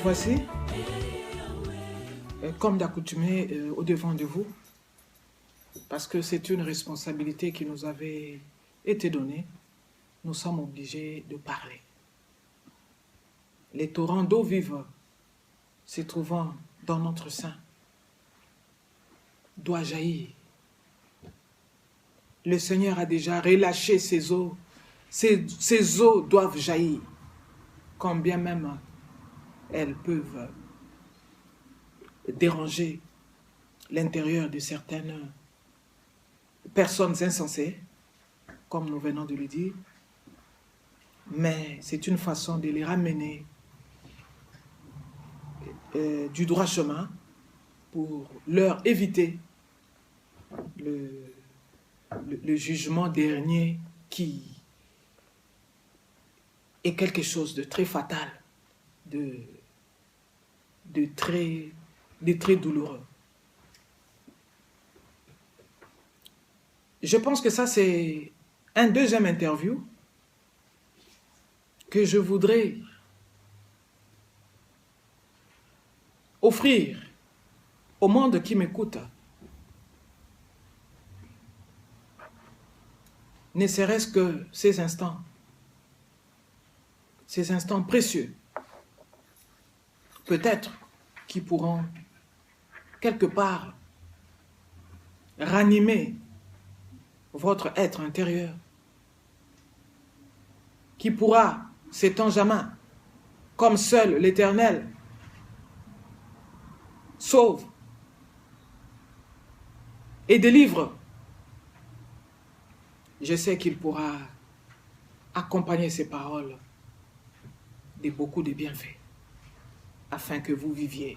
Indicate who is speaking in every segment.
Speaker 1: voici, comme d'accoutumée, au devant de vous, parce que c'est une responsabilité qui nous avait été donnée. Nous sommes obligés de parler. Les torrents d'eau vive se trouvant dans notre sein doivent jaillir. Le Seigneur a déjà relâché ses eaux. Ces eaux doivent jaillir, quand bien même elles peuvent déranger l'intérieur de certaines personnes insensées, comme nous venons de le dire, mais c'est une façon de les ramener du droit chemin pour leur éviter le jugement dernier qui est quelque chose de très fatal, de très douloureux. Je pense que ça, c'est un deuxième interview que je voudrais offrir au monde qui m'écoute. Ne serait-ce que ces instants précieux, peut-être, qui pourront quelque part ranimer votre être intérieur, qui pourra, sait-on jamais, comme seul l'Éternel sauve et délivre. Je sais qu'il pourra accompagner ces paroles de beaucoup de bienfaits, afin que vous viviez.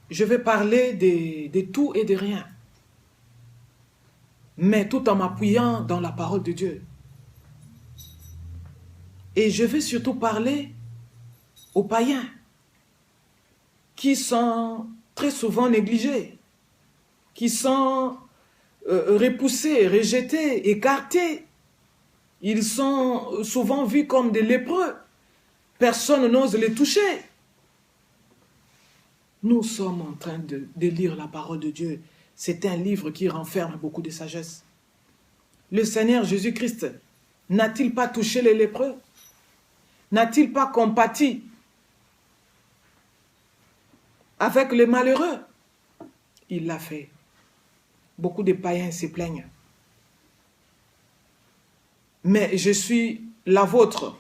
Speaker 1: Je vais parler de tout et de rien, mais tout en m'appuyant dans la parole de Dieu. Et je vais surtout parler aux païens qui sont très souvent négligés, qui sont repoussés, rejetés, écartés. Ils sont souvent vus comme des lépreux. Personne n'ose les toucher. Nous sommes en train de lire la parole de Dieu. C'est un livre qui renferme beaucoup de sagesse. Le Seigneur Jésus-Christ n'a-t-il pas touché les lépreux? N'a-t-il pas compati avec les malheureux? Il l'a fait. Beaucoup de païens se plaignent. Mais je suis la vôtre.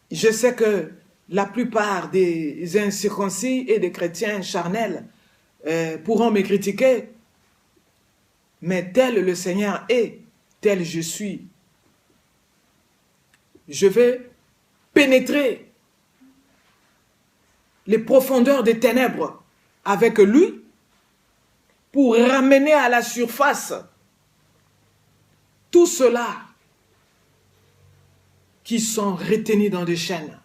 Speaker 1: Je sais que la plupart des incirconcis et des chrétiens charnels pourront me critiquer, mais tel le Seigneur est, tel je suis. Je vais pénétrer les profondeurs des ténèbres avec lui pour ramener à la surface tout cela qui sont retenus dans des chaînes.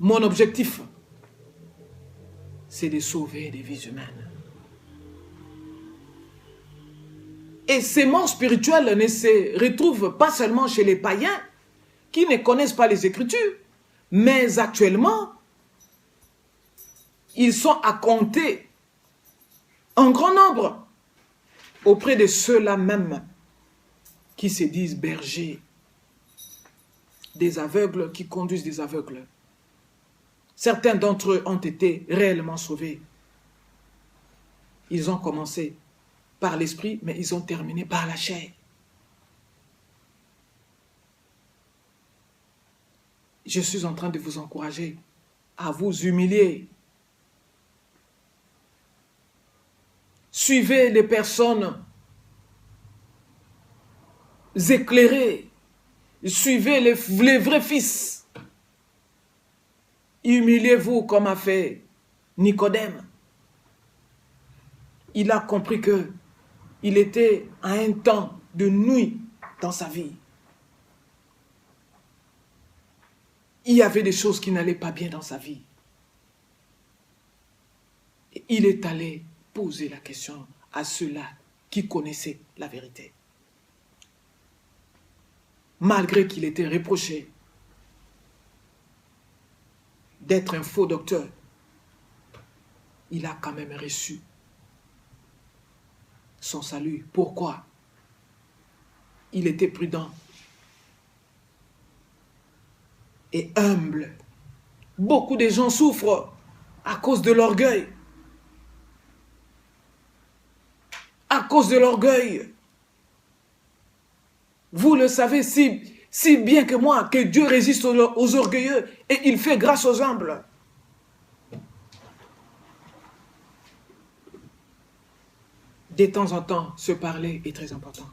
Speaker 1: Mon objectif, c'est de sauver des vies humaines. Et ces morts spirituelles ne se retrouvent pas seulement chez les païens qui ne connaissent pas les Écritures, mais actuellement, ils sont à compter en grand nombre auprès de ceux-là même qui se disent bergers, des aveugles qui conduisent des aveugles. Certains d'entre eux ont été réellement sauvés. Ils ont commencé par l'esprit, mais ils ont terminé par la chair. Je suis en train de vous encourager à vous humilier. Suivez les personnes éclairées. Suivez les vrais fils. Humiliez-vous comme a fait Nicodème. Il a compris que il était à un temps de nuit dans sa vie. Il y avait des choses qui n'allaient pas bien dans sa vie. Et il est allé poser la question à ceux-là qui connaissaient la vérité. malgré qu'il était reproché d'être un faux docteur, il a quand même reçu son salut. Pourquoi? Il était prudent et humble. Beaucoup de gens souffrent à cause de l'orgueil. À cause de l'orgueil. Vous le savez si bien que moi, que Dieu résiste aux orgueilleux et il fait grâce aux humbles. De temps en temps, se parler est très important.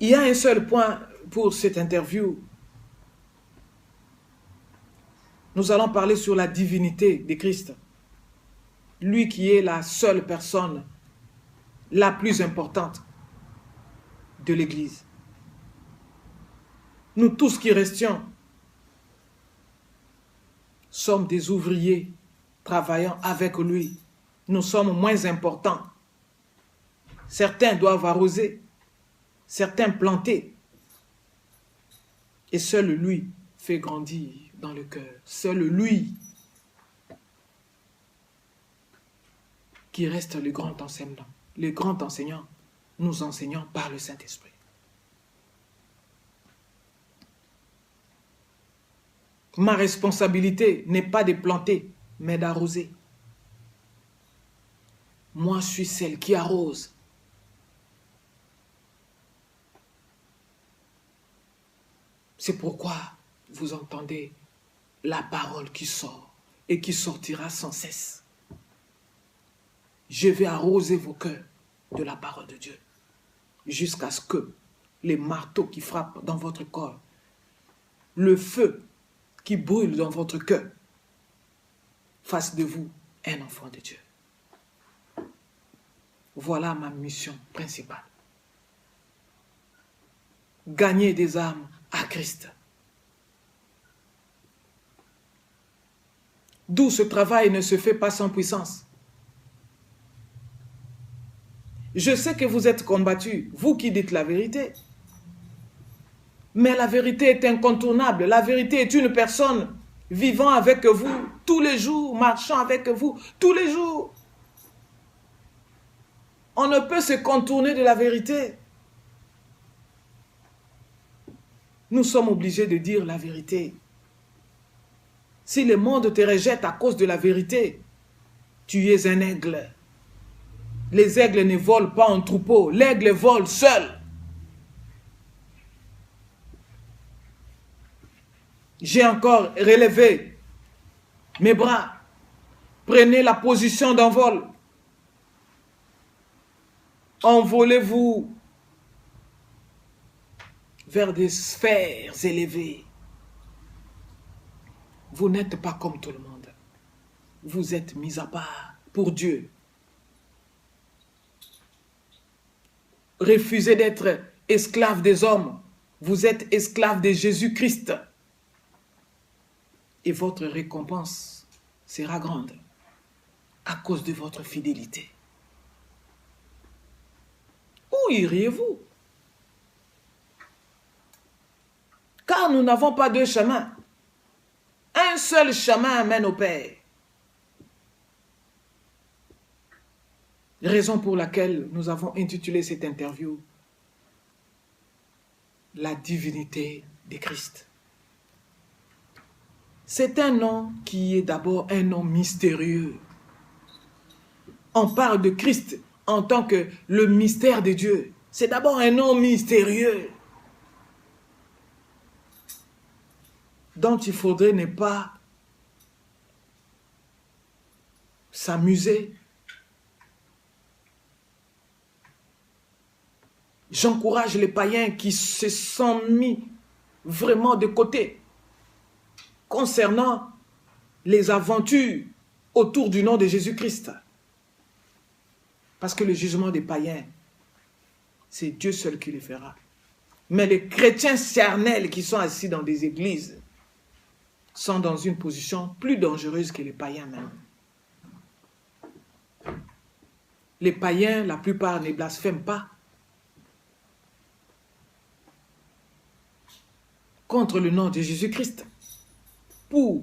Speaker 1: Il y a un seul point pour cette interview. Nous allons parler sur la divinité de Christ. Lui qui est la seule personne la plus importante de l'Église. Nous tous qui restions sommes des ouvriers travaillant avec lui. Nous sommes moins importants. Certains doivent arroser, certains planter. Et seul lui fait grandir dans le cœur. Seul lui qui reste le grand enseignant. Le grand enseignant, nous enseignons par le Saint-Esprit. Ma responsabilité n'est pas de planter, mais d'arroser. Moi, je suis celle qui arrose. C'est pourquoi vous entendez la parole qui sort et qui sortira sans cesse. Je vais arroser vos cœurs de la parole de Dieu jusqu'à ce que les marteaux qui frappent dans votre corps, le feu qui brûle dans votre cœur, fassent de vous un enfant de Dieu. Voilà ma mission principale. Gagner des âmes à Christ. D'où ce travail ne se fait pas sans puissance. Je sais que vous êtes combattus, vous qui dites la vérité. Mais la vérité est incontournable. La vérité est une personne vivant avec vous tous les jours, marchant avec vous tous les jours. On ne peut se contourner de la vérité. Nous sommes obligés de dire la vérité. Si le monde te rejette à cause de la vérité, tu es un aigle. Les aigles ne volent pas en troupeau, l'aigle vole seul. J'ai encore relevé mes bras. Prenez la position d'envol. Envolez-vous vers des sphères élevées. Vous n'êtes pas comme tout le monde. Vous êtes mis à part pour Dieu. Refusez d'être esclave des hommes. Vous êtes esclave de Jésus-Christ. Et votre récompense sera grande à cause de votre fidélité. Où iriez-vous? Car nous n'avons pas deux chemins. Un seul chemin mène au Père. Raison pour laquelle nous avons intitulé cette interview « La divinité de Christ ». C'est un nom qui est d'abord un nom mystérieux. On parle de Christ en tant que le mystère de Dieu. C'est d'abord un nom mystérieux dont il faudrait ne pas s'amuser. J'encourage les païens qui se sont mis vraiment de côté concernant les aventures autour du nom de Jésus-Christ. Parce que le jugement des païens, c'est Dieu seul qui le fera. Mais les chrétiens charnels qui sont assis dans des églises sont dans une position plus dangereuse que les païens même. Les païens, la plupart ne blasphèment pas. contre le nom de Jésus-Christ pour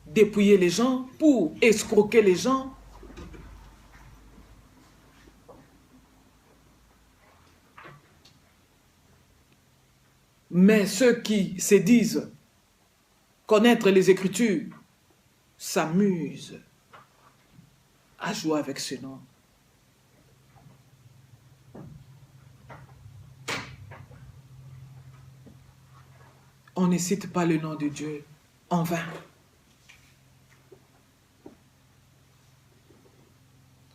Speaker 1: dépouiller les gens, pour escroquer les gens. Mais ceux qui se disent connaître les Écritures s'amusent à jouer avec ce nom. On ne cite pas le nom de Dieu en vain.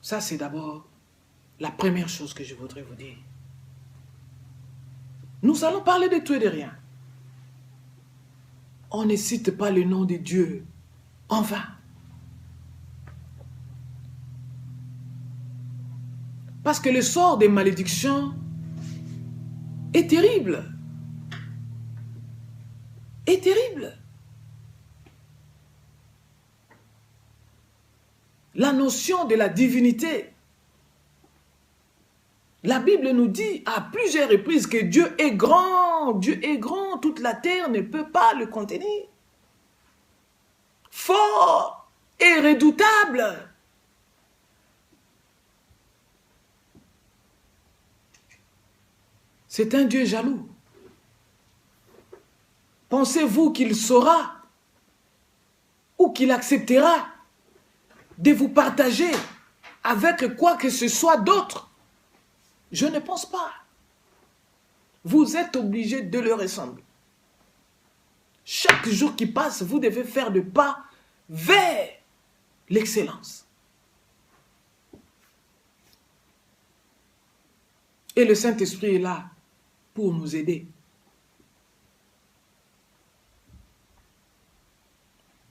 Speaker 1: Ça, c'est d'abord la première chose que je voudrais vous dire. Nous allons parler de tout et de rien. On ne cite pas le nom de Dieu en vain. Parce que le sort des malédictions est terrible. Est terrible. La notion de la divinité. La Bible nous dit à plusieurs reprises que Dieu est grand. Dieu est grand. Toute la terre ne peut pas le contenir. Fort et redoutable. C'est un Dieu jaloux. Pensez-vous qu'il saura ou qu'il acceptera de vous partager avec quoi que ce soit d'autre? Je ne pense pas. Vous êtes obligé de le ressembler. Chaque jour qui passe, vous devez faire de pas vers l'excellence. Et le Saint-Esprit est là pour nous aider.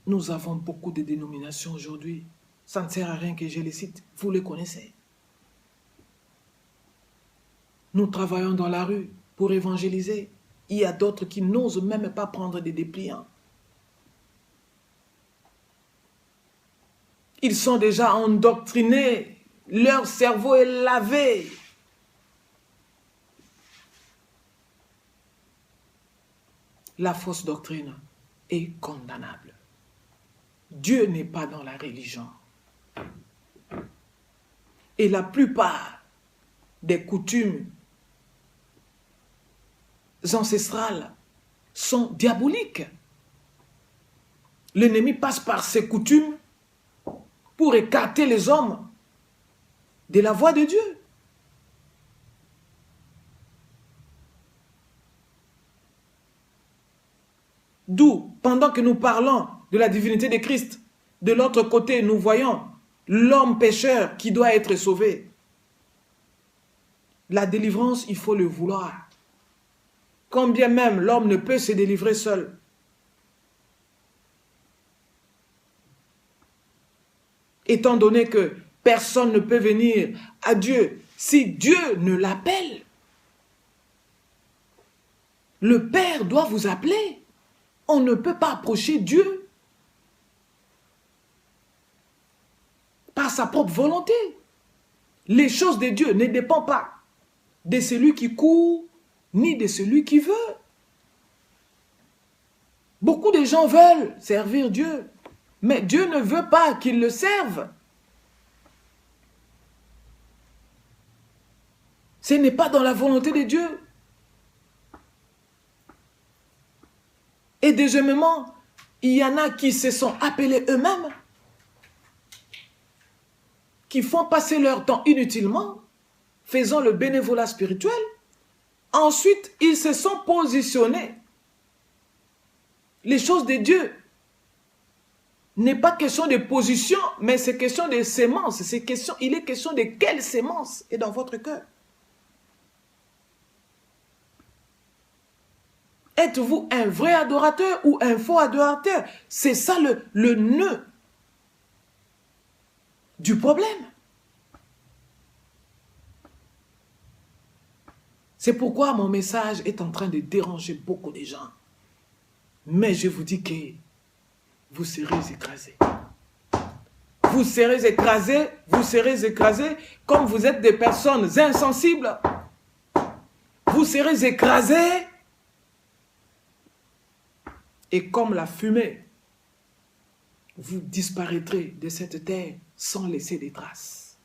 Speaker 1: Nous avons beaucoup de dénominations aujourd'hui. Ça ne sert à rien que je les cite. Vous les connaissez. Nous travaillons dans la rue pour évangéliser. Il y a d'autres qui n'osent même pas prendre des dépliants. Ils sont déjà endoctrinés. Leur cerveau est lavé. La fausse doctrine est condamnable. Dieu n'est pas dans la religion. Et la plupart des coutumes ancestrales sont diaboliques. L'ennemi passe par ces coutumes pour écarter les hommes de la voie de Dieu. D'où, pendant que nous parlons de la divinité de Christ, de l'autre côté, nous voyons l'homme pécheur qui doit être sauvé. La délivrance, il faut le vouloir. Quand bien même l'homme ne peut se délivrer seul. Étant donné que personne ne peut venir à Dieu si Dieu ne l'appelle. Le Père doit vous appeler. On ne peut pas approcher Dieu par sa propre volonté. Les choses de Dieu ne dépendent pas de celui qui court, ni de celui qui veut. Beaucoup de gens veulent servir Dieu, mais Dieu ne veut pas qu'ils le servent. Ce n'est pas dans la volonté de Dieu. Et deuxièmement, il y en a qui se sont appelés eux-mêmes, qui font passer leur temps inutilement, faisant le bénévolat spirituel. Ensuite, ils se sont positionnés. Les choses de Dieu n'est pas question de position, mais c'est question de sémence. Il est question de quelle sémence est dans votre cœur. Êtes-vous un vrai adorateur ou un faux adorateur? C'est ça le nœud du problème. C'est pourquoi mon message est en train de déranger beaucoup de gens. Mais je vous dis que vous serez écrasés. Vous serez écrasés comme vous êtes des personnes insensibles. Vous serez écrasés Et comme la fumée, vous disparaîtrez de cette terre sans laisser des traces.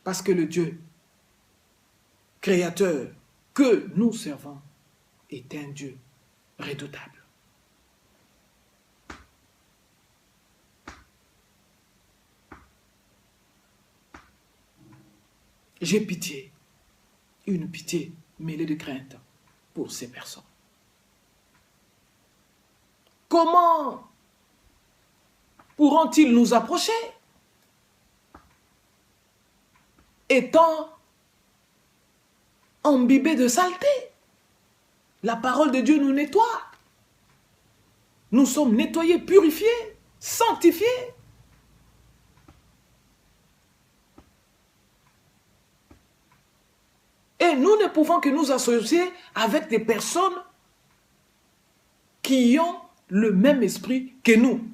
Speaker 1: Parce que le Dieu créateur que nous servons est un Dieu redoutable. J'ai pitié, une pitié mêlée de crainte pour ces personnes. Comment pourront-ils nous approcher étant imbibés de saleté? La parole de Dieu nous nettoie. Nous sommes nettoyés, purifiés, sanctifiés. Et nous ne pouvons que nous associer avec des personnes qui ont le même esprit que nous,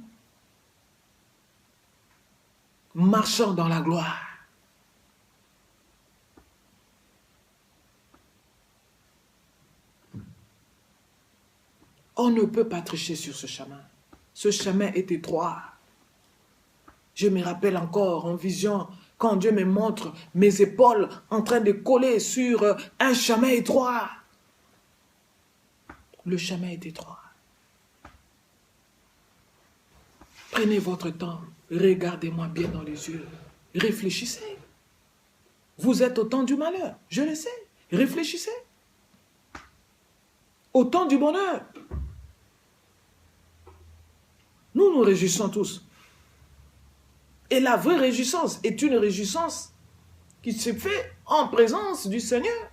Speaker 1: marchant dans la gloire. On ne peut pas tricher sur ce chemin. Ce chemin est étroit. Je me rappelle encore en vision, quand Dieu me montre mes épaules en train de coller sur un chemin étroit. Le chemin est étroit. Prenez votre temps, regardez-moi bien dans les yeux, réfléchissez. Vous êtes au temps du malheur, je le sais, réfléchissez. Au temps du bonheur. Nous nous réjouissons tous. Et la vraie réjouissance est une réjouissance qui se fait en présence du Seigneur,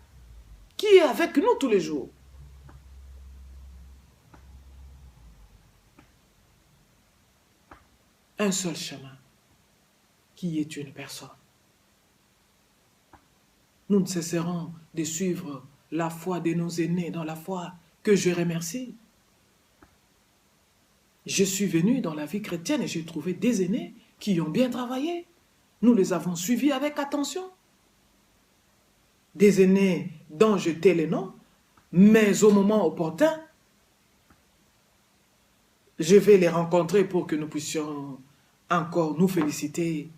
Speaker 1: qui est avec nous tous les jours. Un seul chemin, qui est une personne. Nous ne cesserons de suivre la foi de nos aînés dans la foi que je remercie. Je suis venu dans la vie chrétienne et j'ai trouvé des aînés qui ont bien travaillé. Nous les avons suivis avec attention. Des aînés dont je tais les noms, mais au moment opportun, je vais les rencontrer pour que nous puissions encore nous féliciter.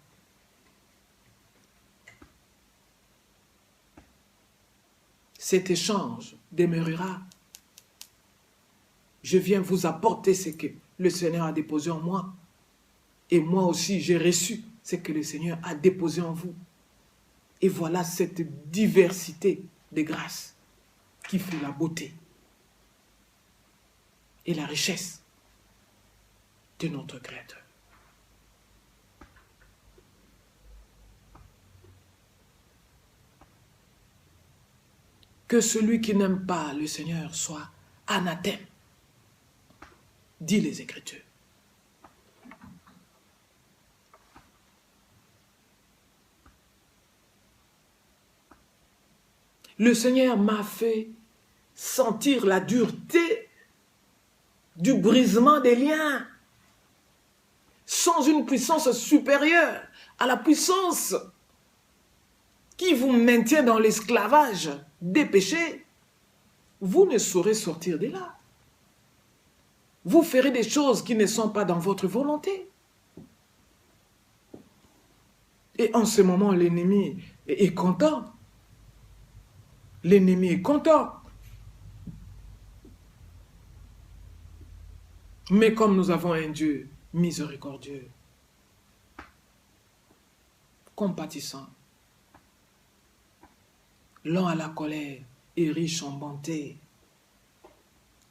Speaker 1: Cet échange demeurera. Je viens vous apporter ce que le Seigneur a déposé en moi. Et moi aussi, j'ai reçu ce que le Seigneur a déposé en vous. Et voilà cette diversité de grâces qui fait la beauté et la richesse de notre Créateur. Que celui qui n'aime pas le Seigneur soit anathème, dit les Écritures. Le Seigneur m'a fait sentir la dureté du brisement des liens sans une puissance supérieure à la puissance qui vous maintient dans l'esclavage des péchés. Vous ne saurez sortir de là. Vous ferez des choses qui ne sont pas dans votre volonté. Et en ce moment, l'ennemi est content. L'ennemi est content. Mais comme nous avons un Dieu miséricordieux, compatissant, lent à la colère et riche en bonté,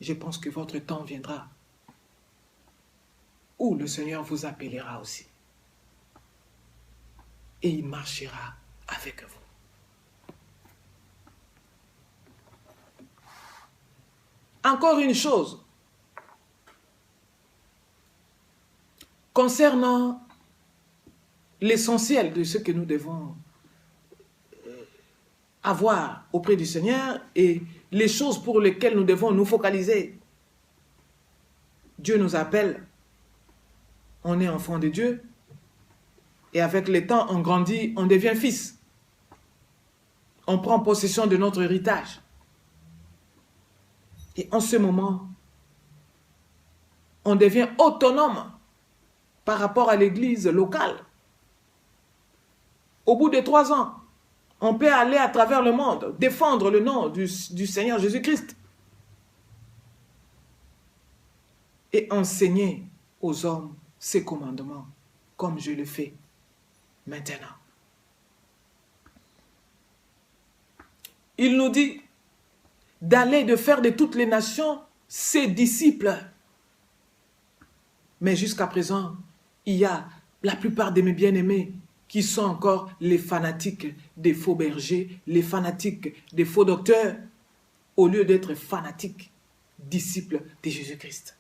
Speaker 1: je pense que votre temps viendra où le Seigneur vous appellera aussi. Et il marchera avec vous. Encore une chose, concernant l'essentiel de ce que nous devons avoir auprès du Seigneur et les choses pour lesquelles nous devons nous focaliser. Dieu nous appelle, on est enfant de Dieu, et avec le temps, on grandit, on devient fils. On prend possession de notre héritage. Et en ce moment, on devient autonome par rapport à l'église locale. Au bout de 3 ans, on peut aller à travers le monde, défendre le nom du Seigneur Jésus-Christ et enseigner aux hommes ses commandements, comme je le fais maintenant. Il nous dit d'aller, de faire de toutes les nations ses disciples. Mais jusqu'à présent, il y a la plupart de mes bien-aimés qui sont encore les fanatiques des faux bergers, les fanatiques des faux docteurs, au lieu d'être fanatiques, disciples de Jésus-Christ.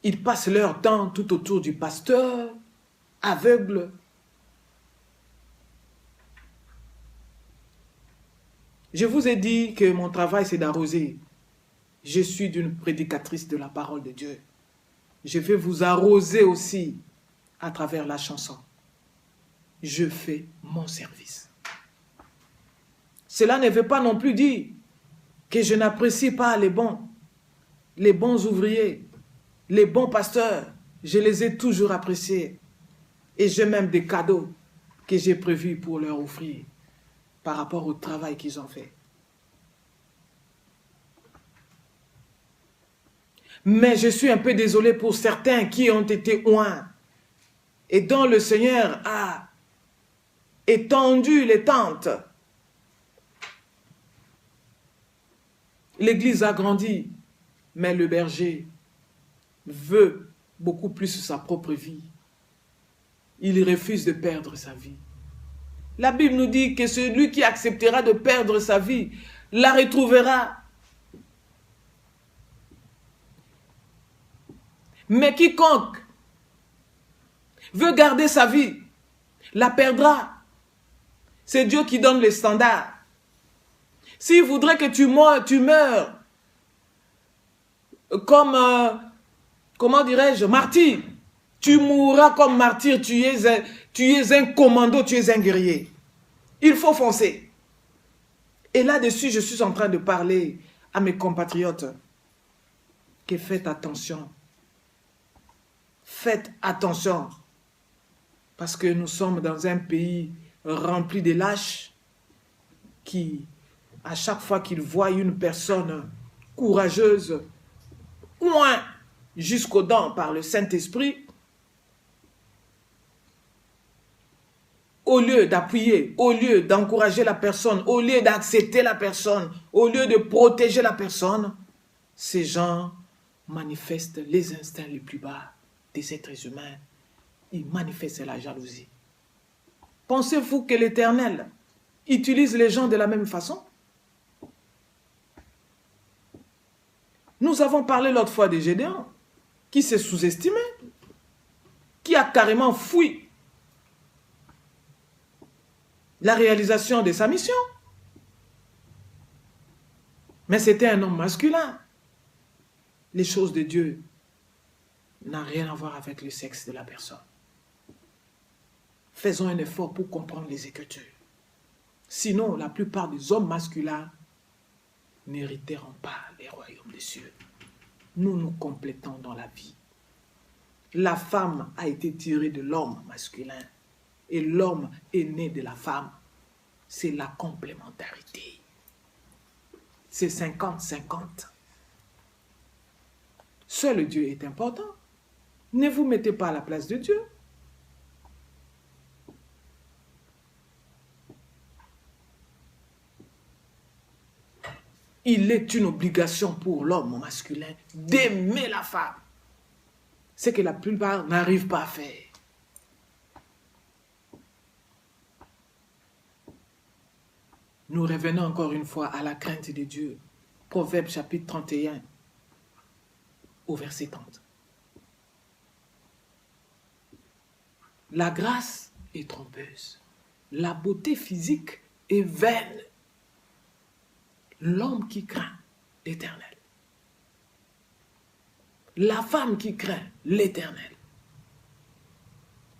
Speaker 1: Ils passent leur temps tout autour du pasteur, aveugle. Je vous ai dit que mon travail, c'est d'arroser. Je suis une prédicatrice de la parole de Dieu. Je vais vous arroser aussi à travers la chanson. Je fais mon service. Cela ne veut pas non plus dire que je n'apprécie pas les bons ouvriers, les bons pasteurs. Je les ai toujours appréciés. Et j'ai même des cadeaux que j'ai prévus pour leur offrir par rapport au travail qu'ils ont fait. Mais je suis un peu désolé pour certains qui ont été oints et dont le Seigneur a étendu les tentes. L'église a grandi, mais le berger veut beaucoup plus sa propre vie. Il refuse de perdre sa vie. La Bible nous dit que celui qui acceptera de perdre sa vie la retrouvera. Mais quiconque veut garder sa vie la perdra. C'est Dieu qui donne les standards. S'il voudrait que tu meurs comme, comment dirais-je, martyr, tu mourras comme martyr, tu es un commando, tu es un guerrier. Il faut foncer. Et là-dessus, je suis en train de parler à mes compatriotes que faites attention. Faites attention. Parce que nous sommes dans un pays rempli de lâches qui, à chaque fois qu'ils voient une personne courageuse, loin jusqu'aux dents par le Saint-Esprit, au lieu d'appuyer, au lieu d'encourager la personne, au lieu d'accepter la personne, au lieu de protéger la personne, ces gens manifestent les instincts les plus bas des êtres humains. Ils manifestent la jalousie. Pensez-vous que l'Éternel utilise les gens de la même façon? Nous avons parlé l'autre fois de Gédéon, qui s'est sous-estimé, qui a carrément fui la réalisation de sa mission. Mais c'était un homme masculin. Les choses de Dieu n'ont rien à voir avec le sexe de la personne. Faisons un effort pour comprendre les Écritures. Sinon, la plupart des hommes masculins n'hériteront pas les royaumes des cieux. Nous nous complétons dans la vie. La femme a été tirée de l'homme masculin et l'homme est né de la femme. C'est la complémentarité. C'est 50-50. Seul Dieu est important. Ne vous mettez pas à la place de Dieu. Il est une obligation pour l'homme masculin d'aimer la femme. Ce que la plupart n'arrivent pas à faire. Nous revenons encore une fois à la crainte de Dieu. Proverbe chapitre 31, au verset 30. La grâce est trompeuse. La beauté physique est vaine. L'homme qui craint l'Éternel. La femme qui craint l'Éternel.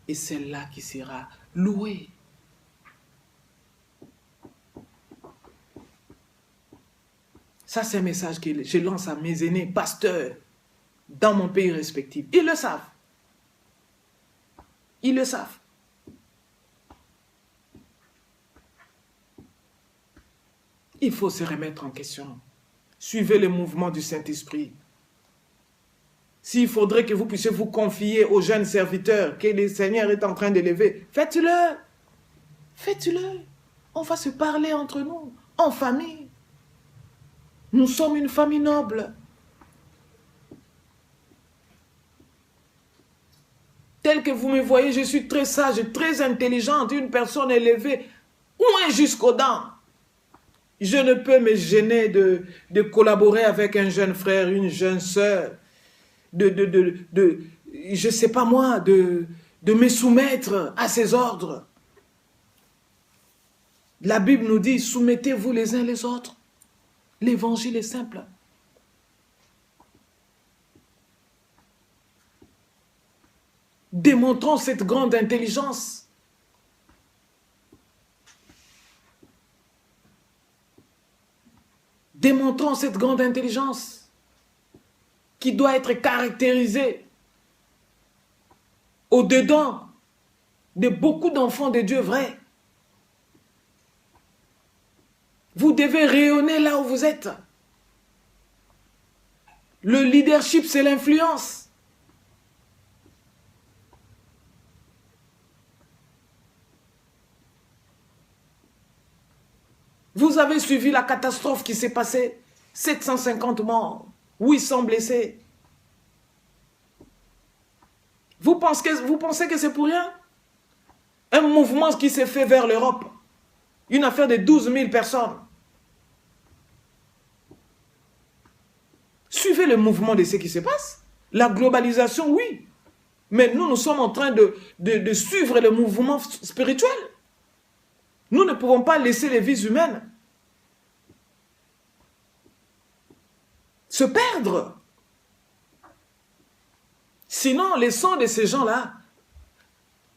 Speaker 1: Et celle-là qui sera louée. Ça, c'est un message que je lance à mes aînés, pasteurs, dans mon pays respectif. Ils le savent. Ils le savent. Il faut se remettre en question. Suivez le mouvement du Saint-Esprit. S'il faudrait que vous puissiez vous confier aux jeunes serviteurs que le Seigneur est en train d'élever, faites-le. Faites-le. On va se parler entre nous, en famille. Nous sommes une famille noble. Tel que vous me voyez, je suis très sage, très intelligente, une personne élevée, loin jusqu'aux dents. Je ne peux me gêner de collaborer avec un jeune frère, une jeune sœur, je ne sais pas moi, de me soumettre à ses ordres. La Bible nous dit, soumettez-vous les uns les autres. L'évangile est simple. Démontrons cette grande intelligence. Démontrons cette grande intelligence qui doit être caractérisée au-dedans de beaucoup d'enfants de Dieu vrais. Vous devez rayonner là où vous êtes. Le leadership, c'est l'influence. Vous avez suivi la catastrophe qui s'est passée. 750 morts, 800 blessés. Vous pensez que c'est pour rien? Un mouvement qui s'est fait vers l'Europe. Une affaire de 12 000 personnes. Suivez le mouvement de ce qui se passe. La globalisation, oui. Mais nous sommes en train de suivre le mouvement spirituel. Nous ne pouvons pas laisser les vies humaines se perdre. Sinon, les sangs de ces gens-là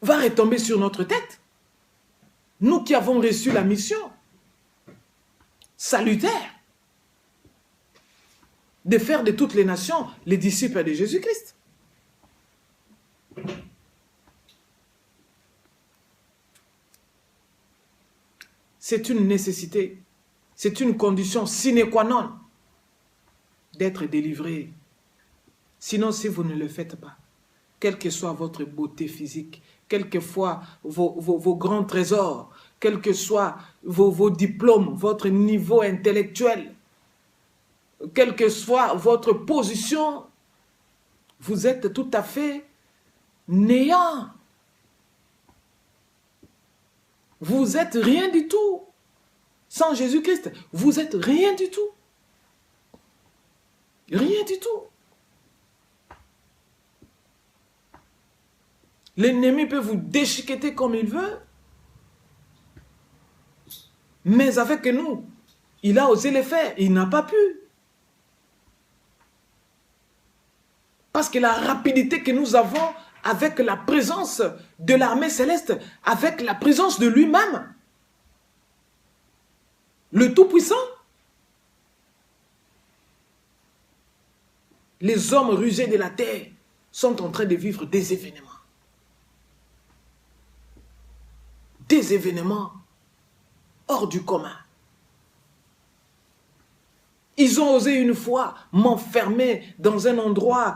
Speaker 1: va retomber sur notre tête. Nous qui avons reçu la mission salutaire de faire de toutes les nations les disciples de Jésus-Christ. C'est une nécessité, c'est une condition sine qua non d'être délivré. Sinon, si vous ne le faites pas, quelle que soit votre beauté physique, quels que soient vos grands trésors, quels que soient vos diplômes, votre niveau intellectuel, quelle que soit votre position, vous êtes tout à fait néant. Vous êtes rien du tout. Sans Jésus-Christ, vous êtes rien du tout. Rien du tout. L'ennemi peut vous déchiqueter comme il veut. Mais avec nous, il a osé le faire. Il n'a pas pu. Parce que la rapidité que nous avons avec la présence de l'armée céleste, avec la présence de lui-même, le Tout-Puissant, les hommes rusés de la terre sont en train de vivre des événements. Des événements hors du commun. Ils ont osé une fois m'enfermer dans un endroit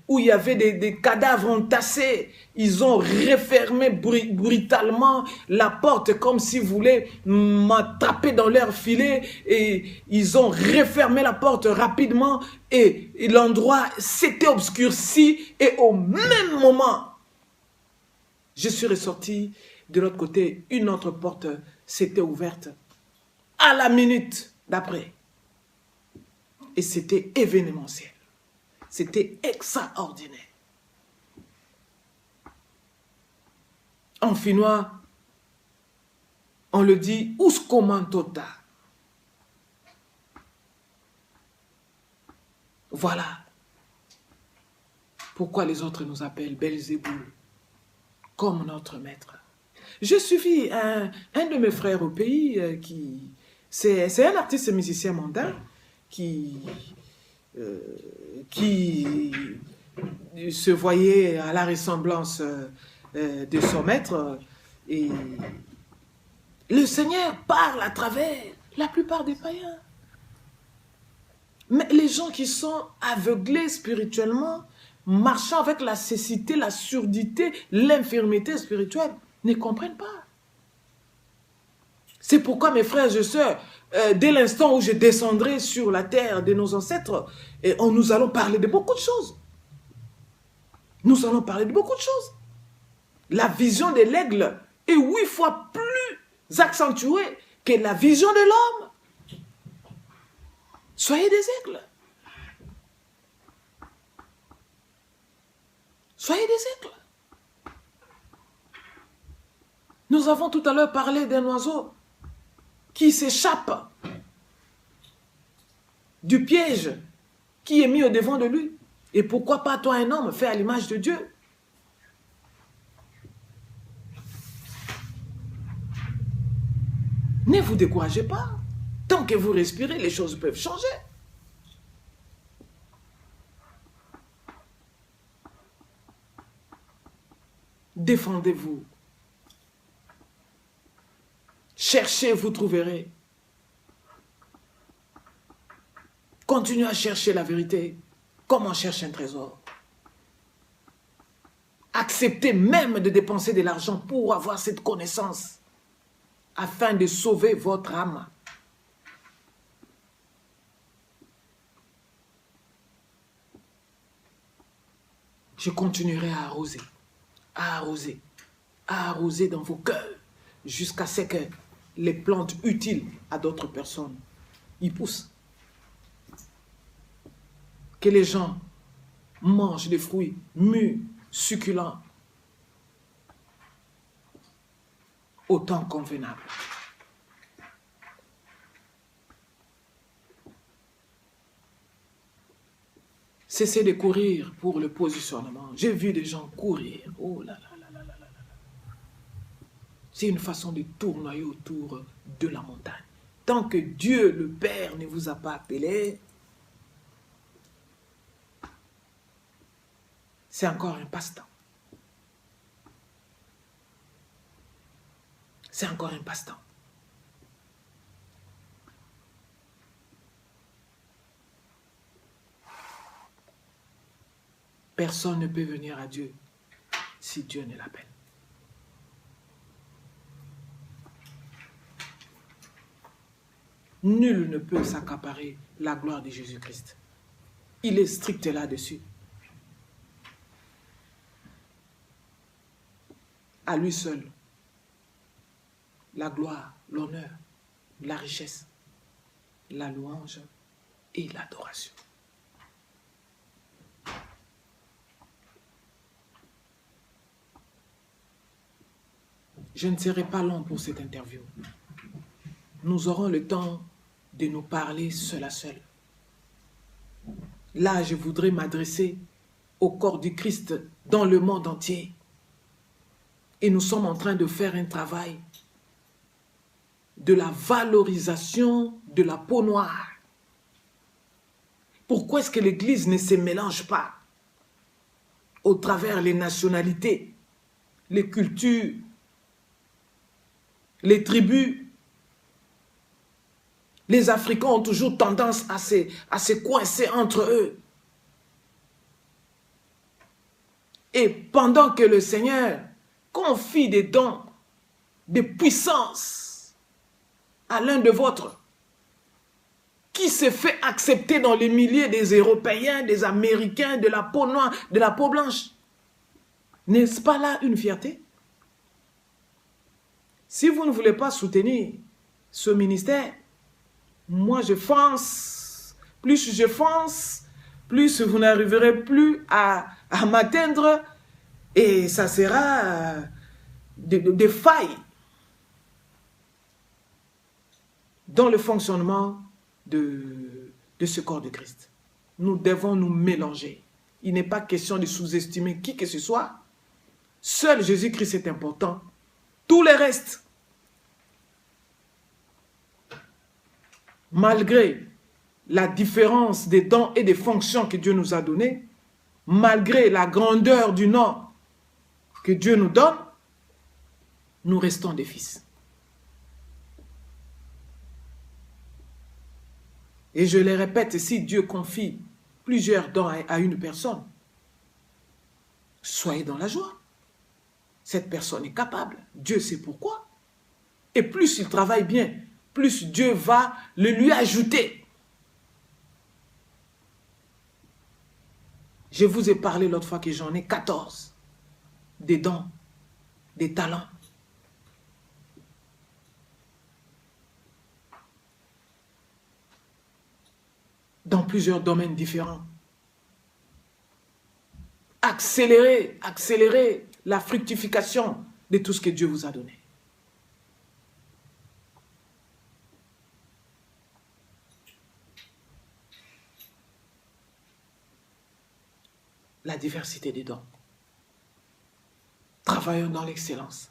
Speaker 1: où il y avait des cadavres entassés. Ils ont refermé brutalement la porte comme s'ils voulaient m'attraper dans leur filet. Et ils ont refermé la porte rapidement et l'endroit s'était obscurci. Et au même moment, je suis ressorti de l'autre côté. Une autre porte s'était ouverte à la minute d'après. Et c'était événementiel. C'était extraordinaire. En finnois, on le dit « Uskomantota ». Voilà pourquoi les autres nous appellent Belzéboul, comme notre maître. Je suivis un de mes frères au pays, c'est un artiste musicien mondain, qui qui se voyait à la ressemblance de son maître. Et le Seigneur parle à travers la plupart des païens. Mais les gens qui sont aveuglés spirituellement, marchant avec la cécité, la surdité, l'infirmité spirituelle, ne comprennent pas. C'est pourquoi, mes frères et sœurs, dès l'instant où je descendrai sur la terre de nos ancêtres, nous allons parler de beaucoup de choses. Nous allons parler de beaucoup de choses. La vision de l'aigle est 8 fois plus accentuée que la vision de l'homme. Soyez des aigles. Soyez des aigles. Nous avons tout à l'heure parlé d'un oiseau qui s'échappe du piège qui est mis au devant de lui. Et pourquoi pas toi, un homme, fait à l'image de Dieu? Ne vous découragez pas. Tant que vous respirez, les choses peuvent changer. Défendez-vous. Cherchez, vous trouverez. Continuez à chercher la vérité comme on cherche un trésor. Acceptez même de dépenser de l'argent pour avoir cette connaissance afin de sauver votre âme. Je continuerai à arroser, à arroser, à arroser dans vos cœurs jusqu'à ce que les plantes utiles à d'autres personnes y poussent. Que les gens mangent des fruits mûrs, succulents, au temps convenable. Cessez de courir pour le positionnement. J'ai vu des gens courir. Oh là là là là là là. C'est une façon de tournoyer autour de la montagne. Tant que Dieu le Père ne vous a pas appelé, c'est encore un passe-temps. C'est encore un passe-temps. Personne ne peut venir à Dieu si Dieu ne l'appelle. Nul ne peut s'accaparer la gloire de Jésus-Christ. Il est strict là-dessus. À lui seul, la gloire, l'honneur, la richesse, la louange et l'adoration. Je ne serai pas long pour cette interview. Nous aurons le temps de nous parler seul à seul. Là, je voudrais m'adresser au corps du Christ dans le monde entier. Et nous sommes en train de faire un travail de la valorisation de la peau noire. Pourquoi est-ce que l'Église ne se mélange pas au travers les nationalités, les cultures, les tribus? Les Africains ont toujours tendance à se coincer entre eux. Et pendant que le Seigneur confie des dons, des puissances à l'un de vôtres, qui se fait accepter dans les milliers des Européens, des Américains, de la peau noire, de la peau blanche, n'est-ce pas là une fierté? Si vous ne voulez pas soutenir ce ministère, moi je fonce. Plus je fonce, plus vous n'arriverez plus à m'atteindre et ça sera des failles dans le fonctionnement de ce corps de Christ. Nous devons nous mélanger. Il n'est pas question de sous-estimer qui que ce soit. Seul Jésus-Christ est important. Tout le reste, malgré la différence des dons et des fonctions que Dieu nous a données, malgré la grandeur du nom que Dieu nous donne, nous restons des fils. Et je le répète, si Dieu confie plusieurs dons à une personne, soyez dans la joie. Cette personne est capable. Dieu sait pourquoi. Et plus il travaille bien, plus Dieu va le lui ajouter. Je vous ai parlé l'autre fois que j'en ai 14. Des dons, des talents. Dans plusieurs domaines différents. Accélérez la fructification de tout ce que Dieu vous a donné. La diversité des dons. Travaillons dans l'excellence.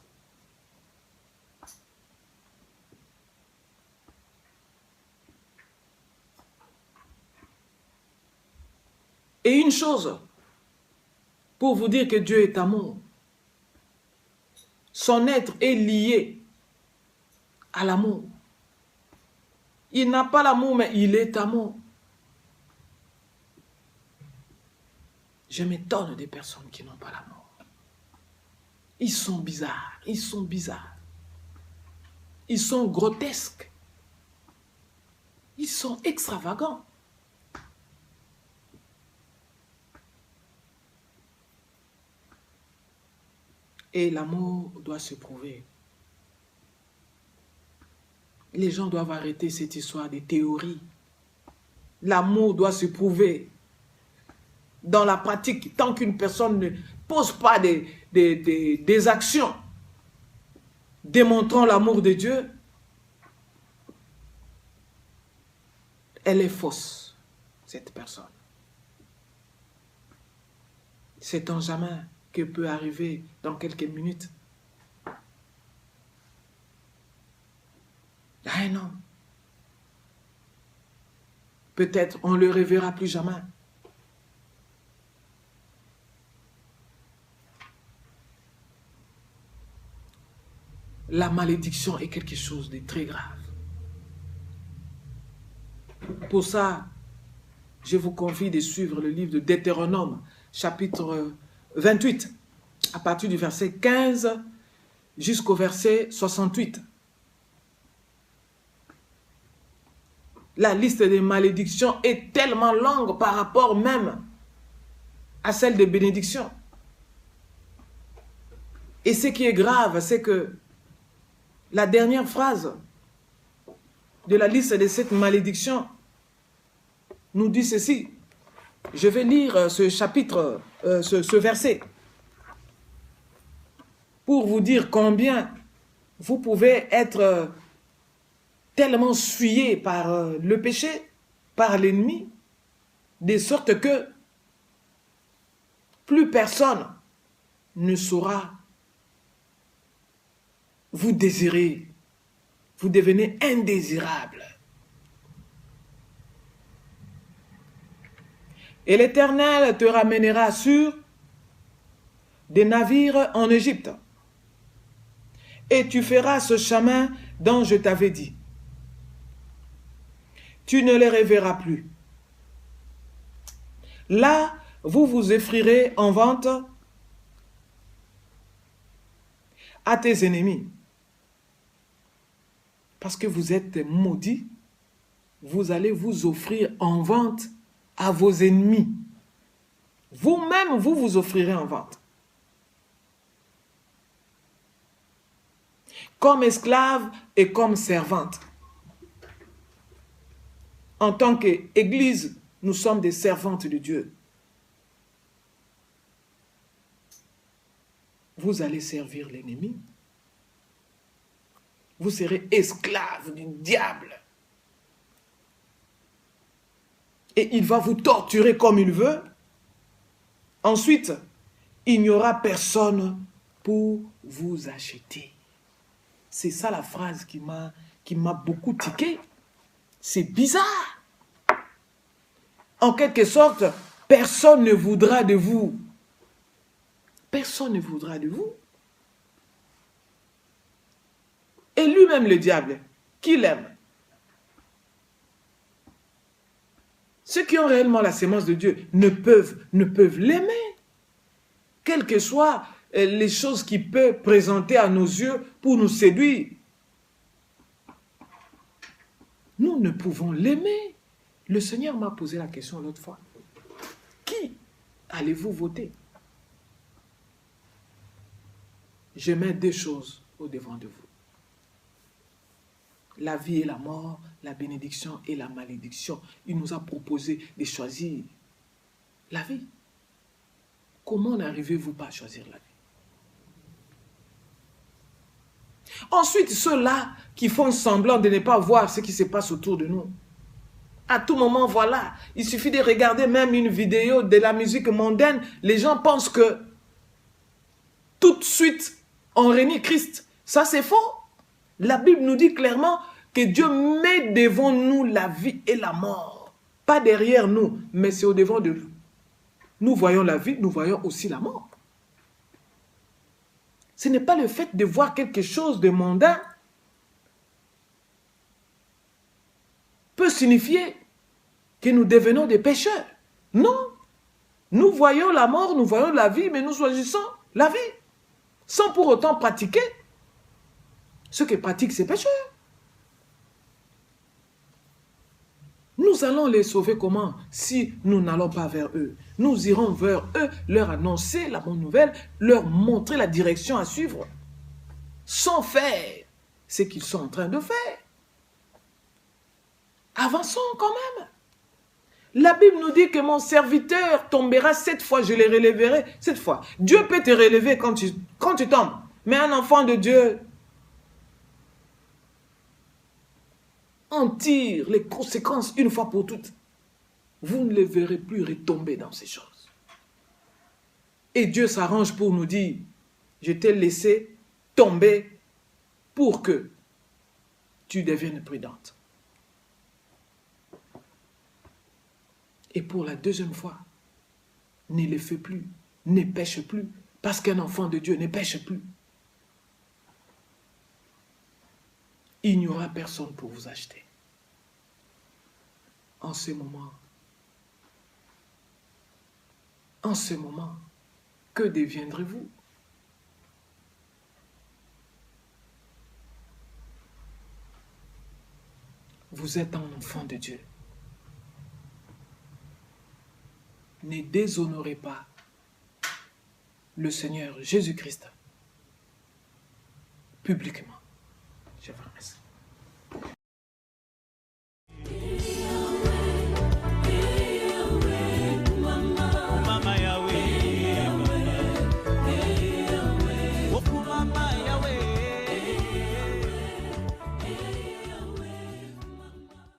Speaker 1: Et une chose, pour vous dire que Dieu est amour, son être est lié à l'amour. Il n'a pas l'amour, mais il est amour. Je m'étonne des personnes qui n'ont pas l'amour. Ils sont bizarres, ils sont bizarres. Ils sont grotesques. Ils sont extravagants. Et l'amour doit se prouver. Les gens doivent arrêter cette histoire des théories. L'amour doit se prouver. Dans la pratique, tant qu'une personne ne pose pas des actions démontrant l'amour de Dieu, elle est fausse, cette personne. Sait-on jamais que peut arriver dans quelques minutes? Ah non. Peut-être on ne le reverra plus jamais. La malédiction est quelque chose de très grave. Pour ça, je vous confie de suivre le livre de Deutéronome, chapitre 28, à partir du verset 15 jusqu'au verset 68. La liste des malédictions est tellement longue par rapport même à celle des bénédictions. Et ce qui est grave, c'est que la dernière phrase de la liste de cette malédiction nous dit ceci. Je vais lire ce chapitre, ce verset, pour vous dire combien vous pouvez être tellement souillé par le péché, par l'ennemi, de sorte que plus personne ne saura vous désirer. Vous devenez indésirable. Et l'Éternel te ramènera sur des navires en Égypte. Et tu feras ce chemin dont je t'avais dit. Tu ne les reverras plus. Là, vous vous offrirez en vente à tes ennemis. Parce que vous êtes maudits, vous allez vous offrir en vente à vos ennemis. Vous-même, vous vous offrirez en vente. Comme esclave et comme servante. En tant qu'Église, nous sommes des servantes de Dieu. Vous allez servir l'ennemi. Vous serez esclave du diable. Et il va vous torturer comme il veut. Ensuite, il n'y aura personne pour vous acheter. C'est ça la phrase qui m'a beaucoup tiqué. C'est bizarre. En quelque sorte, personne ne voudra de vous. Personne ne voudra de vous. Et lui-même, le diable, qui l'aime? Ceux qui ont réellement la sémence de Dieu ne peuvent l'aimer. Quelles que soient les choses qu'il peut présenter à nos yeux pour nous séduire. Nous ne pouvons l'aimer. Le Seigneur m'a posé la question l'autre fois. Qui allez-vous voter? Je mets deux choses au devant de vous. La vie et la mort, la bénédiction et la malédiction. Il nous a proposé de choisir la vie. Comment n'arrivez-vous pas à choisir la vie? Ensuite, ceux-là qui font semblant de ne pas voir ce qui se passe autour de nous. À tout moment, voilà, il suffit de regarder même une vidéo de la musique mondaine. Les gens pensent que tout de suite, on renie Christ. Ça, c'est faux. La Bible nous dit clairement que Dieu met devant nous la vie et la mort. Pas derrière nous, mais c'est au devant de nous. Nous voyons la vie, nous voyons aussi la mort. Ce n'est pas le fait de voir quelque chose de mondain peut signifier que nous devenons des pécheurs. Non. Nous voyons la mort, nous voyons la vie, mais nous choisissons la vie. Sans pour autant pratiquer ce que pratiquent ces pécheurs. Nous allons les sauver comment? Si nous n'allons pas vers eux. Nous irons vers eux, leur annoncer la bonne nouvelle, leur montrer la direction à suivre, sans faire ce qu'ils sont en train de faire. Avançons quand même. La Bible nous dit que mon serviteur tombera 7 fois, je les relèverai 7 fois. Dieu peut te relever quand tu tombes. Mais un enfant de Dieu en tire les conséquences une fois pour toutes. Vous ne les verrez plus retomber dans ces choses. Et Dieu s'arrange pour nous dire, je t'ai laissé tomber pour que tu deviennes prudente. Et pour la deuxième fois, ne le fais plus, ne pêche plus, parce qu'un enfant de Dieu ne pêche plus. Il n'y aura personne pour vous acheter. En ce moment, que deviendrez-vous? Vous êtes un enfant de Dieu. Ne déshonorez pas le Seigneur Jésus-Christ publiquement. Je vous remercie.